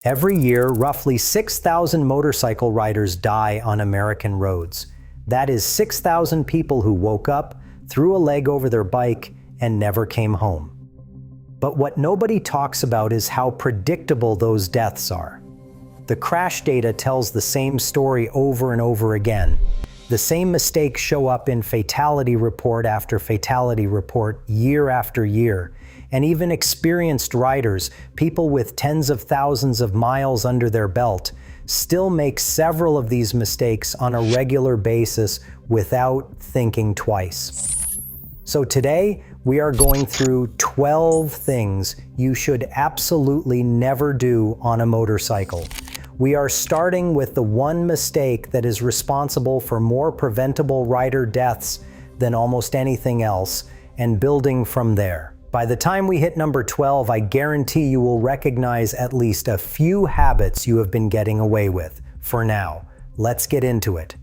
Every year, roughly 6,000 motorcycle riders die on American roads. That is 6,000 people who woke up, threw a leg over their bike, and never came home. But what nobody talks about is how predictable those deaths are. The crash data tells the same story over and over again. The same mistakes show up in fatality report after fatality report, year after year. And even experienced riders, people with tens of thousands of miles under their belt, still make several of these mistakes on a regular basis without thinking twice. So today, we are going through 12 things you should absolutely never do on a motorcycle. We are starting with the one mistake that is responsible for more preventable rider deaths than almost anything else, and building from there. By the time we hit number 12, I guarantee you will recognize at least a few habits you have been getting away with. For now, let's get into it.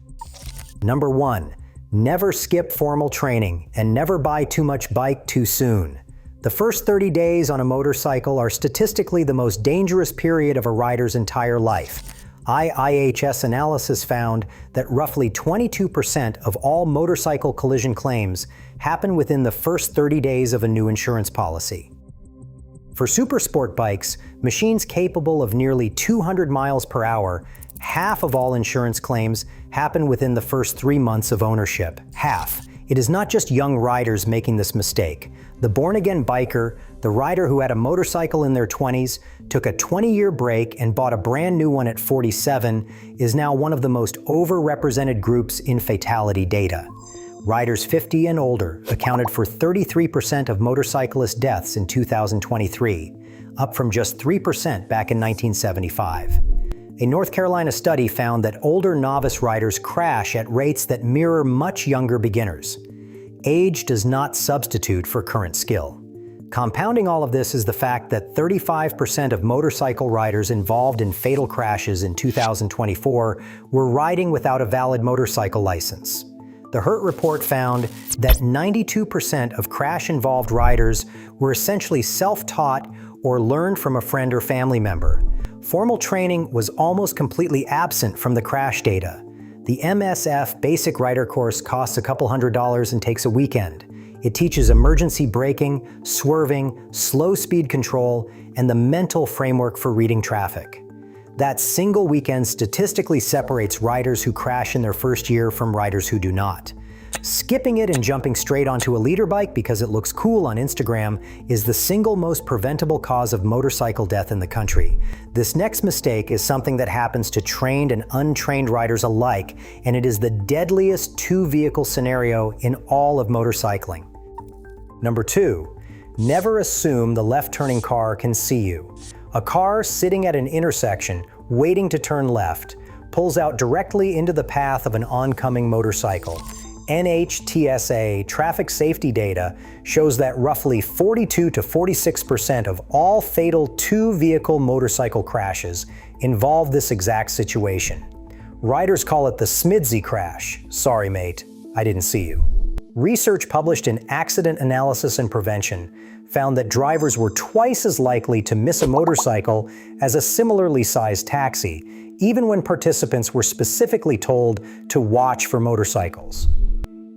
Number 1, never skip formal training and never buy too much bike too soon. The first 30 days on a motorcycle are statistically the most dangerous period of a rider's entire life. IIHS analysis found that roughly 22% of all motorcycle collision claims happen within the first 30 days of a new insurance policy. For supersport bikes, machines capable of nearly 200 miles per hour, half of all insurance claims happen within the first 3 months of ownership. Half. It is not just young riders making this mistake. The born-again biker, the rider who had a motorcycle in their 20s, took a 20-year break and bought a brand new one at 47, is now one of the most overrepresented groups in fatality data. Riders 50 and older accounted for 33% of motorcyclist deaths in 2023, up from just 3% back in 1975. A North Carolina study found that older novice riders crash at rates that mirror much younger beginners. Age does not substitute for current skill. Compounding all of this is the fact that 35% of motorcycle riders involved in fatal crashes in 2024 were riding without a valid motorcycle license. The HURT report found that 92% of crash-involved riders were essentially self-taught or learned from a friend or family member. Formal training was almost completely absent from the crash data. The MSF Basic Rider course costs a couple $100s and takes a weekend. It teaches emergency braking, swerving, slow speed control, and the mental framework for reading traffic. That single weekend statistically separates riders who crash in their first year from riders who do not. Skipping it and jumping straight onto a leader bike because it looks cool on Instagram is the single most preventable cause of motorcycle death in the country. This next mistake is something that happens to trained and untrained riders alike, and it is the deadliest two-vehicle scenario in all of motorcycling. Number 2, never assume the left-turning car can see you. A car sitting at an intersection, waiting to turn left, pulls out directly into the path of an oncoming motorcycle. NHTSA traffic safety data shows that roughly 42 to 46% of all fatal two-vehicle motorcycle crashes involve this exact situation. Riders call it the Smidsy crash. Sorry, mate, I didn't see you. Research published in Accident Analysis and Prevention found that drivers were twice as likely to miss a motorcycle as a similarly sized taxi, even when participants were specifically told to watch for motorcycles.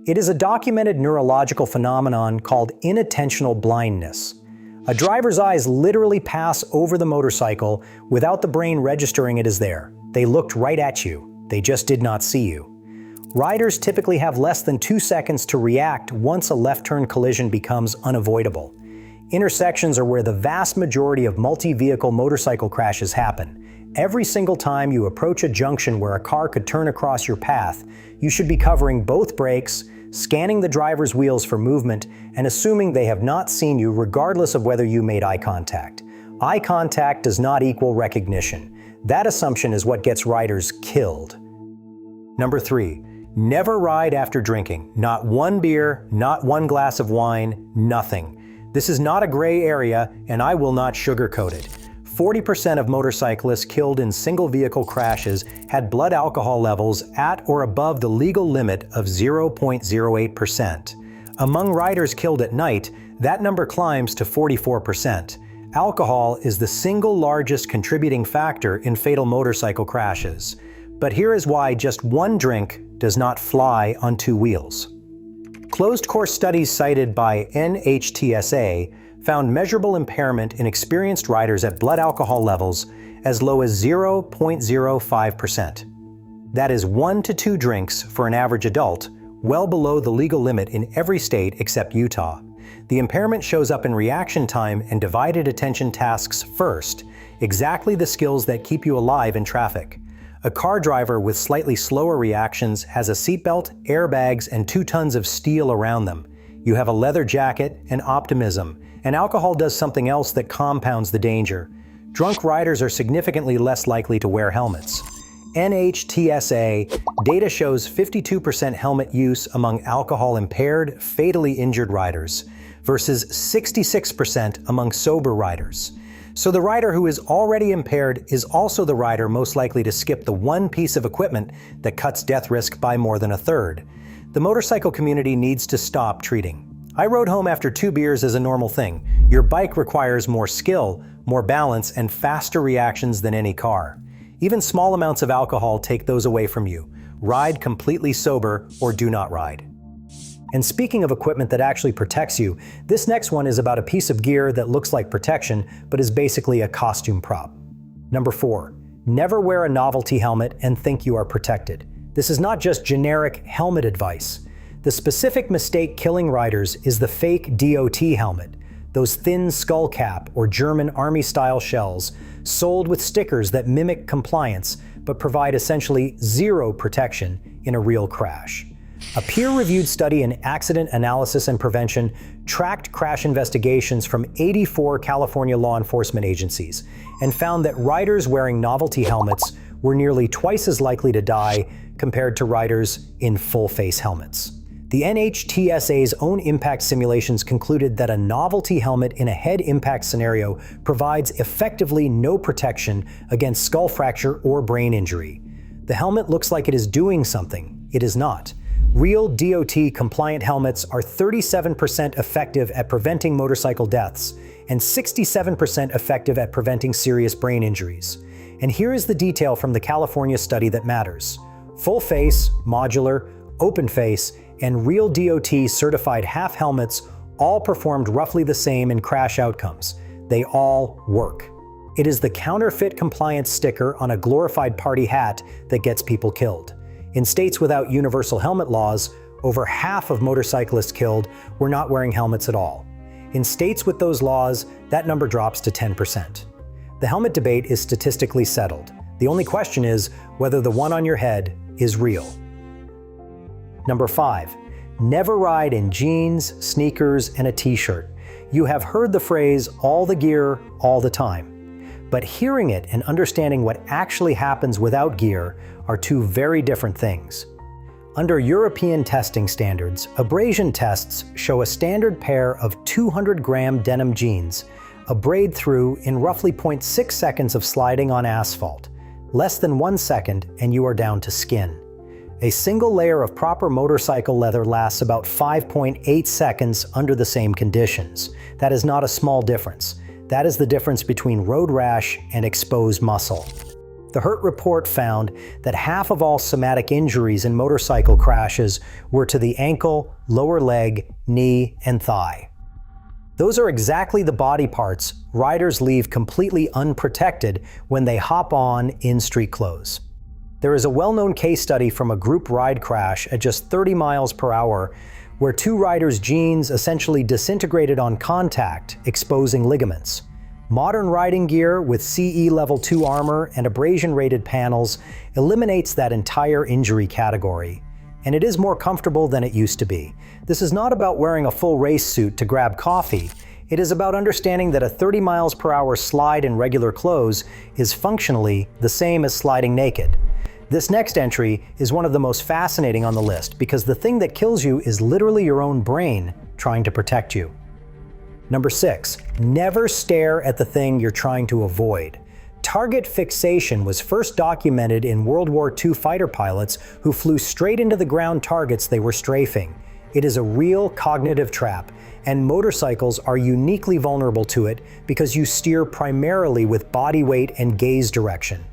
It is a documented neurological phenomenon called inattentional blindness. A driver's eyes literally pass over the motorcycle without the brain registering it is there. They looked right at you. They just did not see you. Riders typically have less than 2 seconds to react once a left-turn collision becomes unavoidable. Intersections are where the vast majority of multi-vehicle motorcycle crashes happen. Every single time you approach a junction where a car could turn across your path, you should be covering both brakes, scanning the driver's wheels for movement, and assuming they have not seen you regardless of whether you made eye contact. Eye contact does not equal recognition. That assumption is what gets riders killed. Number 3, never ride after drinking. Not one beer, not one glass of wine, nothing. This is not a gray area, and I will not sugarcoat it. 40% of motorcyclists killed in single vehicle crashes had blood alcohol levels at or above the legal limit of 0.08%. Among riders killed at night, that number climbs to 44%. Alcohol is the single largest contributing factor in fatal motorcycle crashes. But here is why just one drink does not fly on two wheels. Closed-course studies cited by NHTSA found measurable impairment in experienced riders at blood alcohol levels as low as 0.05%. That is 1 to 2 drinks for an average adult, well below the legal limit in every state except Utah. The impairment shows up in reaction time and divided attention tasks first, exactly the skills that keep you alive in traffic. A car driver with slightly slower reactions has a seatbelt, airbags, and 2 tons of steel around them. You have a leather jacket and optimism, and alcohol does something else that compounds the danger. Drunk riders are significantly less likely to wear helmets. NHTSA data shows 52% helmet use among alcohol-impaired, fatally injured riders, versus 66% among sober riders. So the rider who is already impaired is also the rider most likely to skip the one piece of equipment that cuts death risk by more than a third. The motorcycle community needs to stop treating. I rode home after 2 beers as a normal thing. Your bike requires more skill, more balance, and faster reactions than any car. Even small amounts of alcohol take those away from you. Ride completely sober or do not ride. And speaking of equipment that actually protects you, this next one is about a piece of gear that looks like protection but is basically a costume prop. Number 4. Never wear a novelty helmet and think you are protected. This is not just generic helmet advice. The specific mistake killing riders is the fake DOT helmet, those thin skull cap or German army-style shells sold with stickers that mimic compliance but provide essentially zero protection in a real crash. A peer-reviewed study in Accident Analysis and Prevention tracked crash investigations from 84 California law enforcement agencies and found that riders wearing novelty helmets were nearly twice as likely to die compared to riders in full-face helmets. The NHTSA's own impact simulations concluded that a novelty helmet in a head impact scenario provides effectively no protection against skull fracture or brain injury. The helmet looks like it is doing something. It is not. Real DOT-compliant helmets are 37% effective at preventing motorcycle deaths and 67% effective at preventing serious brain injuries. And here is the detail from the California study that matters. Full face, modular, open face, and real DOT certified half helmets all performed roughly the same in crash outcomes. They all work. It is the counterfeit compliance sticker on a glorified party hat that gets people killed. In states without universal helmet laws, over half of motorcyclists killed were not wearing helmets at all. In states with those laws, that number drops to 10%. The helmet debate is statistically settled. The only question is whether the one on your head is real. Number 5. Never ride in jeans, sneakers, and a t-shirt. You have heard the phrase, all the gear, all the time. But hearing it and understanding what actually happens without gear are two very different things. Under European testing standards, abrasion tests show a standard pair of 200-gram denim jeans abrade through in roughly 0.6 seconds of sliding on asphalt. Less than 1 second and you are down to skin. A single layer of proper motorcycle leather lasts about 5.8 seconds under the same conditions. That is not a small difference. That is the difference between road rash and exposed muscle. The Hurt report found that half of all somatic injuries in motorcycle crashes were to the ankle, lower leg, knee, and thigh. Those are exactly the body parts riders leave completely unprotected when they hop on in street clothes. There is a well-known case study from a group ride crash at just 30 miles per hour where 2 riders' jeans essentially disintegrated on contact, exposing ligaments. Modern riding gear with CE Level 2 armor and abrasion-rated panels eliminates that entire injury category, and it is more comfortable than it used to be. This is not about wearing a full race suit to grab coffee. It is about understanding that a 30 miles per hour slide in regular clothes is functionally the same as sliding naked. This next entry is one of the most fascinating on the list because the thing that kills you is literally your own brain trying to protect you. Number 6, never stare at the thing you're trying to avoid. Target fixation was first documented in World War II fighter pilots who flew straight into the ground targets they were strafing. It is a real cognitive trap, and motorcycles are uniquely vulnerable to it because you steer primarily with body weight and gaze direction.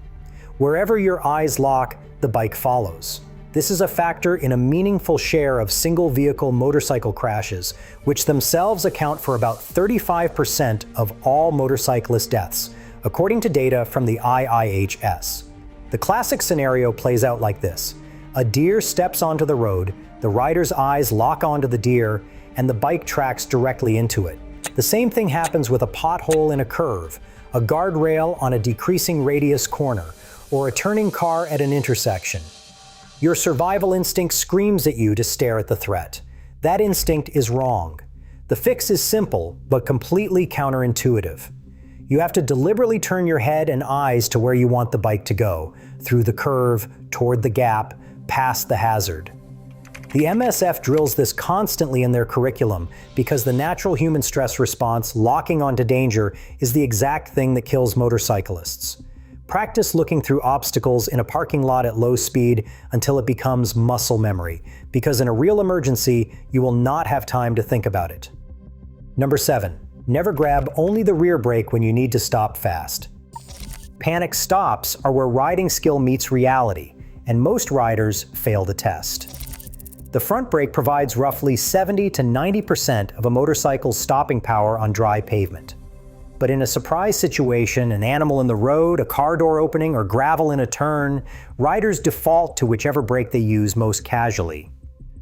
Wherever your eyes lock, the bike follows. This is a factor in a meaningful share of single-vehicle motorcycle crashes, which themselves account for about 35% of all motorcyclist deaths, according to data from the IIHS. The classic scenario plays out like this. A deer steps onto the road, the rider's eyes lock onto the deer, and the bike tracks directly into it. The same thing happens with a pothole in a curve, a guardrail on a decreasing radius corner, or a turning car at an intersection. Your survival instinct screams at you to stare at the threat. That instinct is wrong. The fix is simple, but completely counterintuitive. You have to deliberately turn your head and eyes to where you want the bike to go, through the curve, toward the gap, past the hazard. The MSF drills this constantly in their curriculum because the natural human stress response, locking onto danger, is the exact thing that kills motorcyclists. Practice looking through obstacles in a parking lot at low speed until it becomes muscle memory, because in a real emergency, you will not have time to think about it. Number 7. Never grab only the rear brake when you need to stop fast. Panic stops are where riding skill meets reality, and most riders fail the test. The front brake provides roughly 70 to 90% of a motorcycle's stopping power on dry pavement. But in a surprise situation, an animal in the road, a car door opening, or gravel in a turn, riders default to whichever brake they use most casually.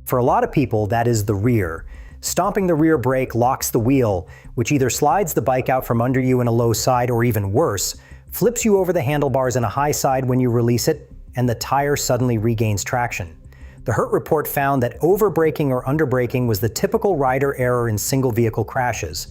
For a lot of people, that is the rear. Stomping the rear brake locks the wheel, which either slides the bike out from under you in a low side or even worse, flips you over the handlebars in a high side when you release it, and the tire suddenly regains traction. The HURT report found that overbraking or underbraking was the typical rider error in single-vehicle crashes,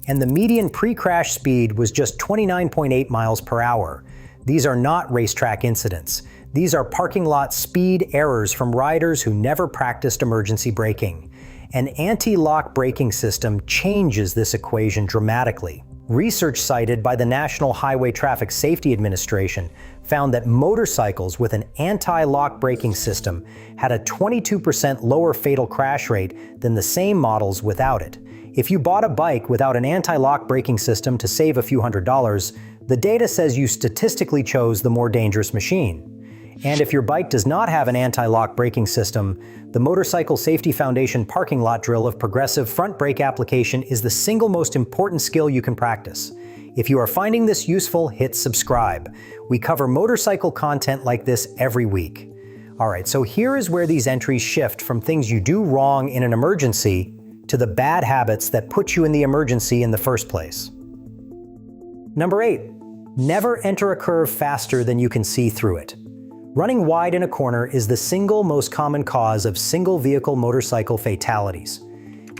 and the median pre-crash speed was just 29.8 miles per hour. These are not racetrack incidents. These are parking lot speed errors from riders who never practiced emergency braking. An anti-lock braking system changes this equation dramatically. Research cited by the National Highway Traffic Safety Administration found that motorcycles with an anti-lock braking system had a 22% lower fatal crash rate than the same models without it. If you bought a bike without an anti-lock braking system to save a few $100s, the data says you statistically chose the more dangerous machine. And if your bike does not have an anti-lock braking system, the Motorcycle Safety Foundation parking lot drill of progressive front brake application is the single most important skill you can practice. If you are finding this useful, hit subscribe. We cover motorcycle content like this every week. Alright, so here is where these entries shift from things you do wrong in an emergency to the bad habits that put you in the emergency in the first place. Number 8. Never enter a curve faster than you can see through it. Running wide in a corner is the single most common cause of single-vehicle motorcycle fatalities.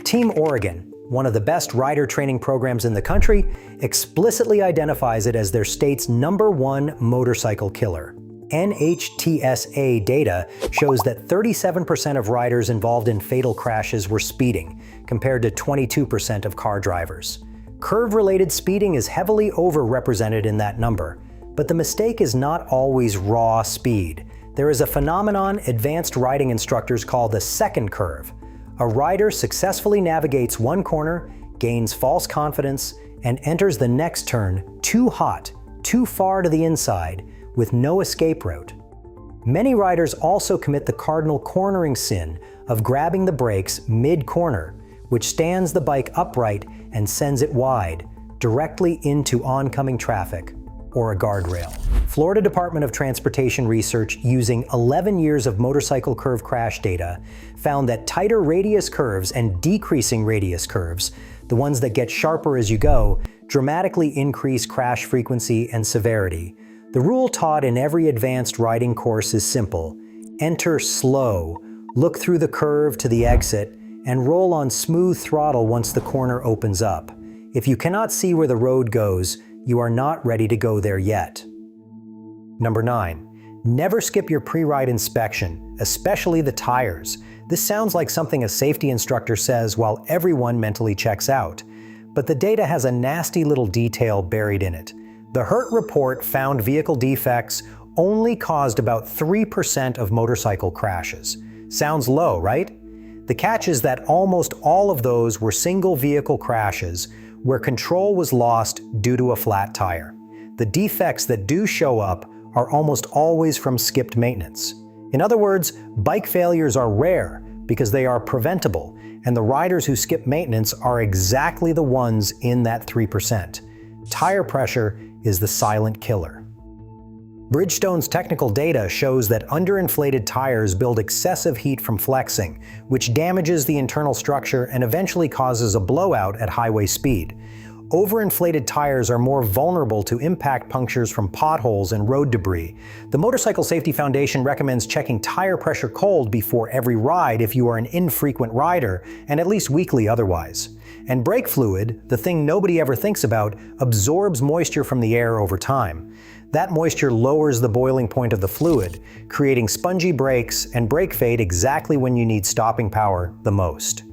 Team Oregon, one of the best rider training programs in the country, explicitly identifies it as their state's #1 motorcycle killer. NHTSA data shows that 37% of riders involved in fatal crashes were speeding, compared to 22% of car drivers. Curve-related speeding is heavily overrepresented in that number. But the mistake is not always raw speed. There is a phenomenon advanced riding instructors call the second curve. A rider successfully navigates one corner, gains false confidence, and enters the next turn too hot, too far to the inside, with no escape route. Many riders also commit the cardinal cornering sin of grabbing the brakes mid-corner, which stands the bike upright and sends it wide, directly into oncoming traffic or a guardrail. Florida Department of Transportation research using 11 years of motorcycle curve crash data found that tighter radius curves and decreasing radius curves, the ones that get sharper as you go, dramatically increase crash frequency and severity. The rule taught in every advanced riding course is simple. Enter slow, look through the curve to the exit, and roll on smooth throttle once the corner opens up. If you cannot see where the road goes, you are not ready to go there yet. Number 9. Never skip your pre-ride inspection, especially the tires. This sounds like something a safety instructor says while everyone mentally checks out. But the data has a nasty little detail buried in it. The HURT report found vehicle defects only caused about 3% of motorcycle crashes. Sounds low, right? The catch is that almost all of those were single vehicle crashes where control was lost due to a flat tire. The defects that do show up are almost always from skipped maintenance. In other words, bike failures are rare because they are preventable, and the riders who skip maintenance are exactly the ones in that 3%. Tire pressure is the silent killer. Bridgestone's technical data shows that underinflated tires build excessive heat from flexing, which damages the internal structure and eventually causes a blowout at highway speed. Overinflated tires are more vulnerable to impact punctures from potholes and road debris. The Motorcycle Safety Foundation recommends checking tire pressure cold before every ride if you are an infrequent rider, and at least weekly otherwise. And brake fluid, the thing nobody ever thinks about, absorbs moisture from the air over time. That moisture lowers the boiling point of the fluid, creating spongy brakes and brake fade exactly when you need stopping power the most.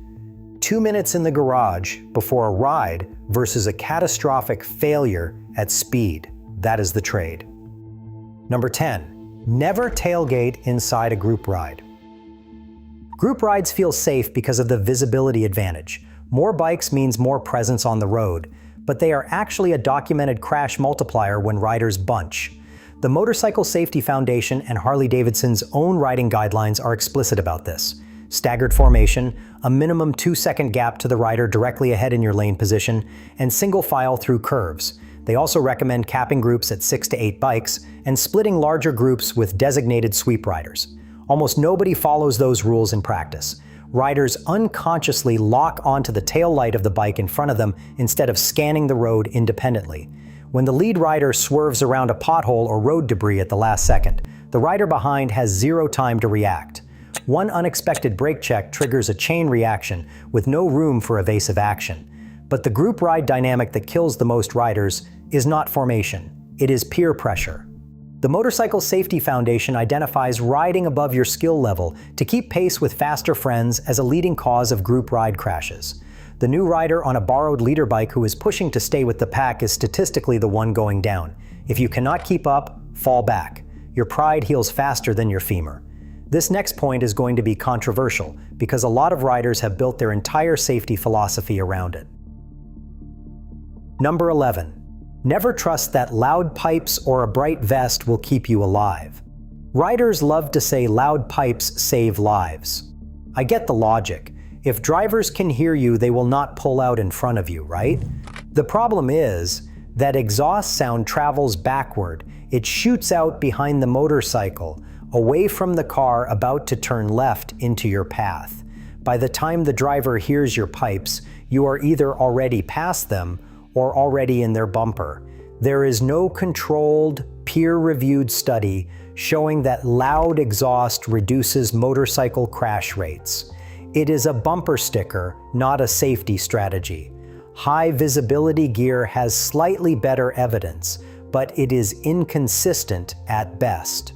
2 minutes in the garage before a ride versus a catastrophic failure at speed. That is the trade. Number 10, never tailgate inside a group ride. Group rides feel safe because of the visibility advantage. More bikes means more presence on the road, but they are actually a documented crash multiplier when riders bunch. The Motorcycle Safety Foundation and Harley-Davidson's own riding guidelines are explicit about this. Staggered formation, a minimum 2-second gap to the rider directly ahead in your lane position, and single file through curves. They also recommend capping groups at 6 to 8 bikes and splitting larger groups with designated sweep riders. Almost nobody follows those rules in practice. Riders unconsciously lock onto the tail light of the bike in front of them instead of scanning the road independently. When the lead rider swerves around a pothole or road debris at the last second, the rider behind has zero time to react. One unexpected brake check triggers a chain reaction with no room for evasive action. But the group ride dynamic that kills the most riders is not formation, it is peer pressure. The Motorcycle Safety Foundation identifies riding above your skill level to keep pace with faster friends as a leading cause of group ride crashes. The new rider on a borrowed leader bike who is pushing to stay with the pack is statistically the one going down. If you cannot keep up, fall back. Your pride heals faster than your femur. This next point is going to be controversial because a lot of riders have built their entire safety philosophy around it. Number 11. Never trust that loud pipes or a bright vest will keep you alive. Riders love to say loud pipes save lives. I get the logic. If drivers can hear you, they will not pull out in front of you, right? The problem is that exhaust sound travels backward. It shoots out behind the motorcycle, away from the car about to turn left into your path. By the time the driver hears your pipes, you are either already past them or already in their bumper. There is no controlled, peer-reviewed study showing that loud exhaust reduces motorcycle crash rates. It is a bumper sticker, not a safety strategy. High visibility gear has slightly better evidence, but it is inconsistent at best.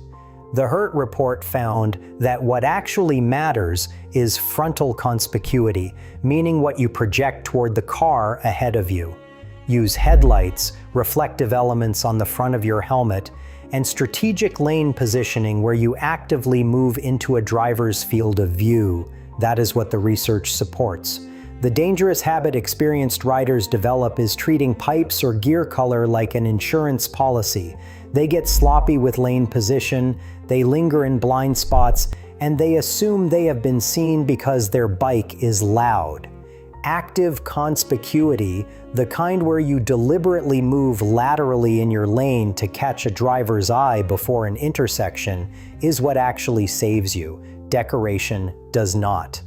The HURT report found that what actually matters is frontal conspicuity, meaning what you project toward the car ahead of you. Use headlights, reflective elements on the front of your helmet, and strategic lane positioning where you actively move into a driver's field of view. That is what the research supports. The dangerous habit experienced riders develop is treating pipes or gear color like an insurance policy. They get sloppy with lane position, they linger in blind spots, and they assume they have been seen because their bike is loud. Active conspicuity, the kind where you deliberately move laterally in your lane to catch a driver's eye before an intersection, is what actually saves you. Decoration does not.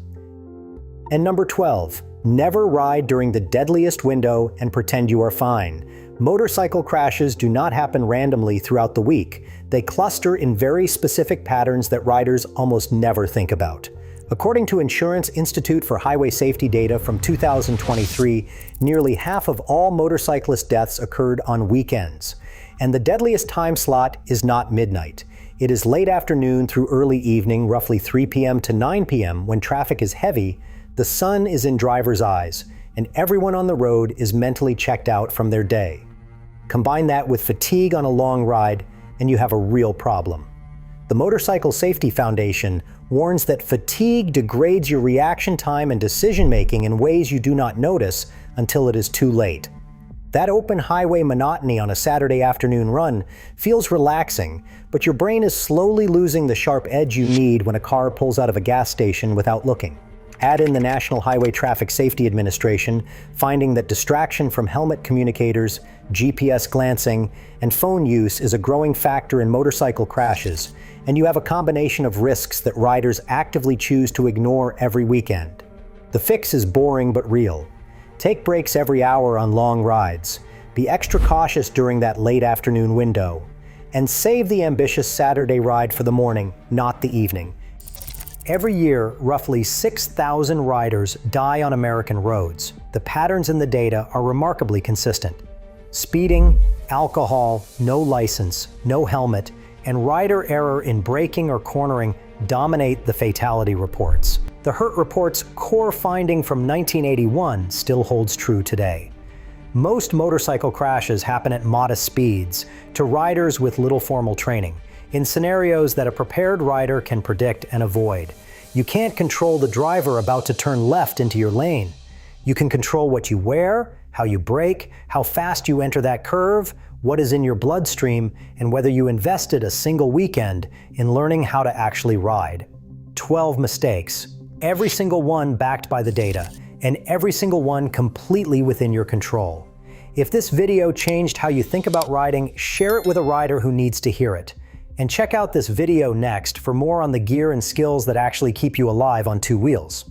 And number 12, never ride during the deadliest window and pretend you are fine. Motorcycle crashes do not happen randomly throughout the week. They cluster in very specific patterns that riders almost never think about. According to Insurance Institute for Highway Safety data from 2023, nearly half of all motorcyclist deaths occurred on weekends. And the deadliest time slot is not midnight. It is late afternoon through early evening, roughly 3 p.m. to 9 p.m. when traffic is heavy, the sun is in driver's eyes, and everyone on the road is mentally checked out from their day. Combine that with fatigue on a long ride, and you have a real problem. The Motorcycle Safety Foundation warns that fatigue degrades your reaction time and decision-making in ways you do not notice until it is too late. That open highway monotony on a Saturday afternoon run feels relaxing, but your brain is slowly losing the sharp edge you need when a car pulls out of a gas station without looking. Add in the National Highway Traffic Safety Administration finding that distraction from helmet communicators, GPS glancing, and phone use is a growing factor in motorcycle crashes, and you have a combination of risks that riders actively choose to ignore every weekend. The fix is boring but real. Take breaks every hour on long rides, be extra cautious during that late afternoon window, and save the ambitious Saturday ride for the morning, not the evening. Every year, roughly 6,000 riders die on American roads. The patterns in the data are remarkably consistent. Speeding, alcohol, no license, no helmet, and rider error in braking or cornering dominate the fatality reports. The Hurt Report's core finding from 1981 still holds true today. Most motorcycle crashes happen at modest speeds to riders with little formal training, in scenarios that a prepared rider can predict and avoid. You can't control the driver about to turn left into your lane. You can control what you wear, how you brake, how fast you enter that curve, what is in your bloodstream, and whether you invested a single weekend in learning how to actually ride. 12 mistakes, every single one backed by the data, and every single one completely within your control. If this video changed how you think about riding, share it with a rider who needs to hear it. And check out this video next for more on the gear and skills that actually keep you alive on two wheels.